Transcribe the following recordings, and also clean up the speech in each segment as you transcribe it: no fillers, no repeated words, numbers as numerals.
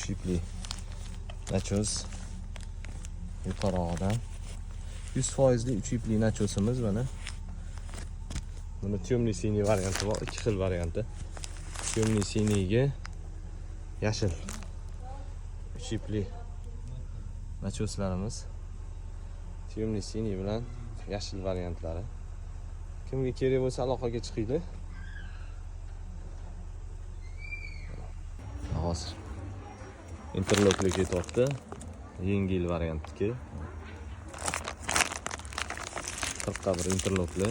3 ipli nachos yuqorog'idan 100% 3 ipli nachosimiz mana. Buni temniy siniy varianti bor, ikki xil varianti. Temniy siniyga yashil 3 ipli nachoslarimiz. Temniy siniy bilan yashil variantlari. Kimga kerak bo'lsa aloqaga chiqinglar. Hozir interlokli ketyapti. Yengil variantniki. 40 bir interlokli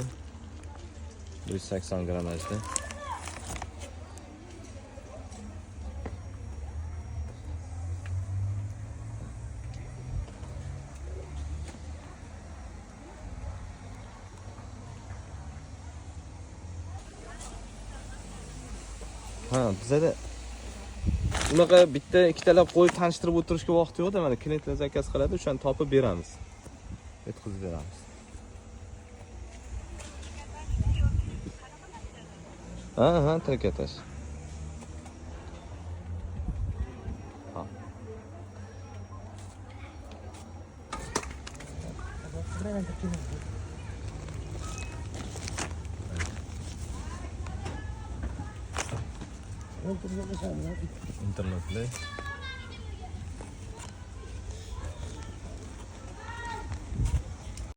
180 grammajda. Bizda unaqa bitta ikkitalab qo'yib tanishtirib o'tirishga vaqt yo'q-da, mana klientlar zakaz qiladi, o'shani topib beramiz. Yetkazib beramiz. Ha, trikotaj. Ha. Interlokli